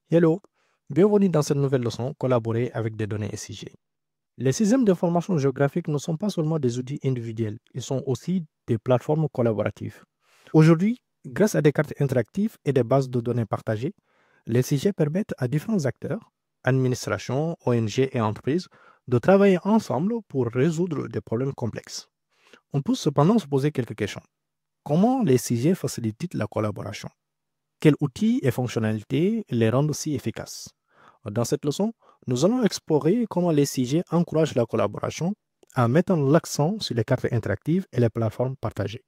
Hello, bienvenue dans cette nouvelle leçon collaborer avec des données SIG. Les systèmes d'information géographique ne sont pas seulement des outils individuels, ils sont aussi des plateformes collaboratives. Aujourd'hui, grâce à des cartes interactives et des bases de données partagées, les SIG permettent à différents acteurs, administrations, ONG et entreprises, de travailler ensemble pour résoudre des problèmes complexes. On peut cependant se poser quelques questions. Comment les SIG facilitent la collaboration? Quels outils et fonctionnalités les rendent si efficaces? Dans cette leçon, nous allons explorer comment les CG encouragent la collaboration en mettant l'accent sur les cartes interactives et les plateformes partagées.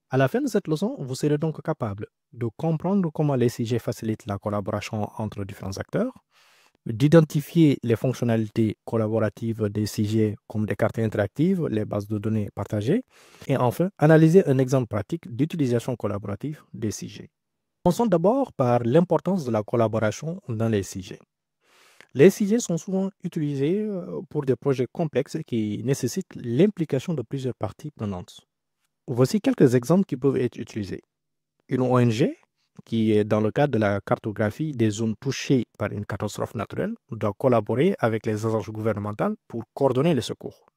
À la fin de cette leçon, vous serez donc capable de comprendre comment les CG facilitent la collaboration entre différents acteurs, d'identifier les fonctionnalités collaboratives des CG comme des cartes interactives, les bases de données partagées, et enfin, analyser un exemple pratique d'utilisation collaborative des CG. Commençons d'abord par l'importance de la collaboration dans les CG. Les CG sont souvent utilisés pour des projets complexes qui nécessitent l'implication de plusieurs parties prenantes. Voici quelques exemples qui peuvent être utilisés. Une ONG, qui est dans le cadre de la cartographie des zones touchées par une catastrophe naturelle, doit collaborer avec les agences gouvernementales pour coordonner les secours.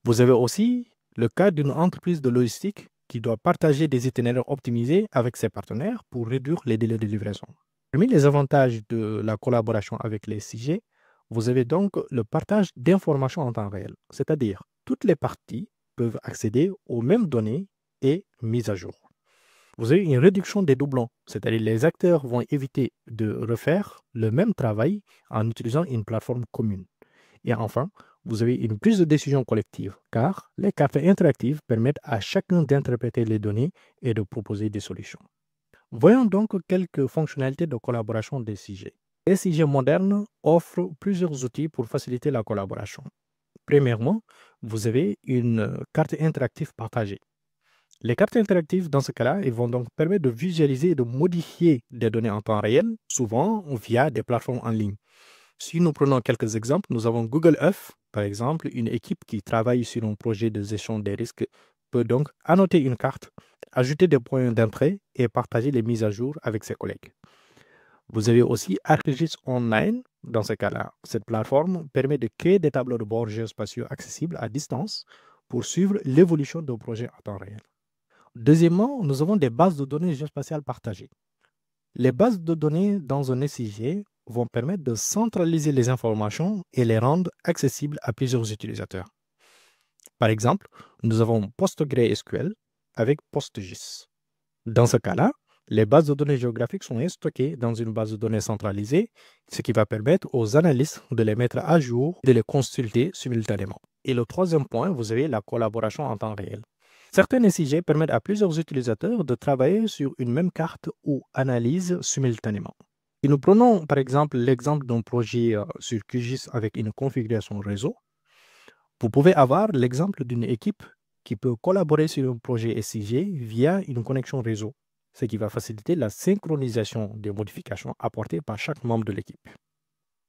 Vous avez aussi le cas d'une entreprise de logistique qui doit partager des itinéraires optimisés avec ses partenaires pour réduire les délais de livraison. Parmi les avantages de la collaboration avec les CG, vous avez donc le partage d'informations en temps réel, c'est-à-dire toutes les parties peuvent accéder aux mêmes données et mises à jour. Vous avez une réduction des doublons, c'est-à-dire les acteurs vont éviter de refaire le même travail en utilisant une plateforme commune. Et enfin, vous avez une prise de décision collective, car les cartes interactives permettent à chacun d'interpréter les données et de proposer des solutions. Voyons donc quelques fonctionnalités de collaboration des CG. Les CG modernes offrent plusieurs outils pour faciliter la collaboration. Premièrement, vous avez une carte interactive partagée. Les cartes interactives, dans ce cas-là, ils vont donc permettre de visualiser et de modifier des données en temps réel, souvent via des plateformes en ligne. Si nous prenons quelques exemples, nous avons Google Earth, par exemple, une équipe qui travaille sur un projet de gestion des risques peut donc annoter une carte, ajouter des points d'entrée et partager les mises à jour avec ses collègues. Vous avez aussi ArcGIS Online. Dans ce cas-là, cette plateforme permet de créer des tableaux de bord géospatiaux accessibles à distance pour suivre l'évolution d'un projet en temps réel. Deuxièmement, nous avons des bases de données géospatiales partagées. Les bases de données dans un SIG vont permettre de centraliser les informations et les rendre accessibles à plusieurs utilisateurs. Par exemple, nous avons PostgreSQL avec PostGIS. Dans ce cas-là, les bases de données géographiques sont stockées dans une base de données centralisée, ce qui va permettre aux analystes de les mettre à jour et de les consulter simultanément. Et le troisième point, vous avez la collaboration en temps réel. Certains SIG permettent à plusieurs utilisateurs de travailler sur une même carte ou analyse simultanément. Si nous prenons par exemple l'exemple d'un projet sur QGIS avec une configuration réseau, vous pouvez avoir l'exemple d'une équipe qui peut collaborer sur un projet SIG via une connexion réseau, ce qui va faciliter la synchronisation des modifications apportées par chaque membre de l'équipe.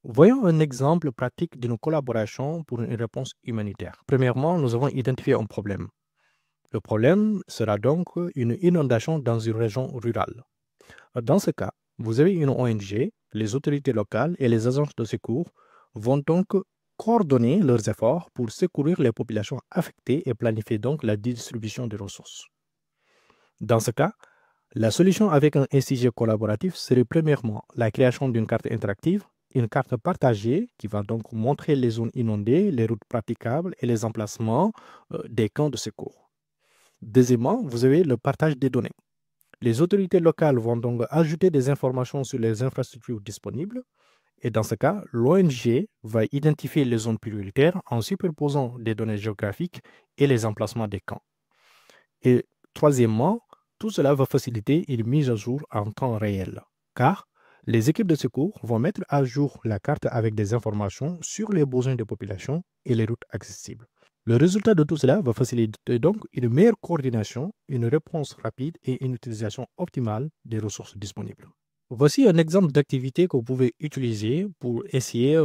Voyons un exemple pratique d'une collaboration pour une réponse humanitaire. Premièrement, nous avons identifié un problème. Le problème sera donc une inondation dans une région rurale. Dans ce cas, vous avez une ONG, les autorités locales et les agences de secours vont donc coordonner leurs efforts pour secourir les populations affectées et planifier donc la distribution des ressources. Dans ce cas, la solution avec un SIG collaboratif serait premièrement la création d'une carte interactive, une carte partagée qui va donc montrer les zones inondées, les routes praticables et les emplacements des camps de secours. Deuxièmement, vous avez le partage des données. Les autorités locales vont donc ajouter des informations sur les infrastructures disponibles et dans ce cas, l'ONG va identifier les zones prioritaires en superposant des données géographiques et les emplacements des camps. Et troisièmement, tout cela va faciliter une mise à jour en temps réel, car les équipes de secours vont mettre à jour la carte avec des informations sur les besoins des populations et les routes accessibles. Le résultat de tout cela va faciliter donc une meilleure coordination, une réponse rapide et une utilisation optimale des ressources disponibles. Voici un exemple d'activité que vous pouvez utiliser pour essayer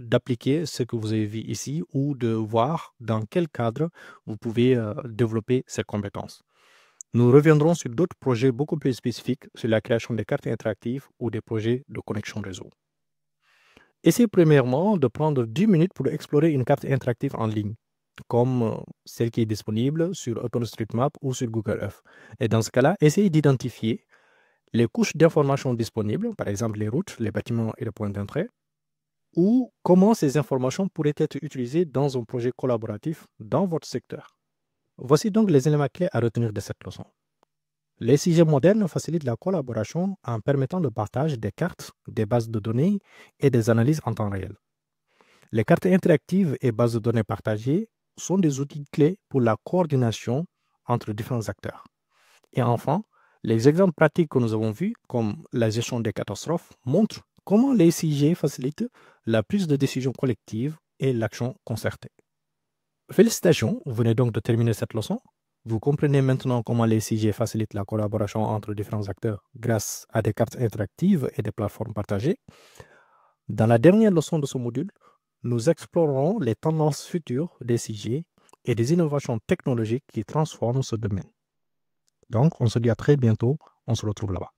d'appliquer ce que vous avez vu ici ou de voir dans quel cadre vous pouvez développer ces compétences. Nous reviendrons sur d'autres projets beaucoup plus spécifiques sur la création des cartes interactives ou des projets de connexion réseau. Essayez premièrement de prendre 10 minutes pour explorer une carte interactive en ligne, comme celle qui est disponible sur OpenStreetMap ou sur Google Earth. Et dans ce cas-là, essayez d'identifier les couches d'informations disponibles, par exemple les routes, les bâtiments et les points d'entrée, ou comment ces informations pourraient être utilisées dans un projet collaboratif dans votre secteur. Voici donc les éléments clés à retenir de cette leçon. Les SIG modernes facilitent la collaboration en permettant le partage des cartes, des bases de données et des analyses en temps réel. Les cartes interactives et bases de données partagées sont des outils clés pour la coordination entre différents acteurs. Et enfin, les exemples pratiques que nous avons vus, comme la gestion des catastrophes, montrent comment les SIG facilitent la prise de décision collective et l'action concertée. Félicitations, vous venez donc de terminer cette leçon. Vous comprenez maintenant comment les SIG facilitent la collaboration entre différents acteurs grâce à des cartes interactives et des plateformes partagées. Dans la dernière leçon de ce module, nous explorerons les tendances futures des SIG et des innovations technologiques qui transforment ce domaine. Donc, on se dit à très bientôt, on se retrouve là-bas.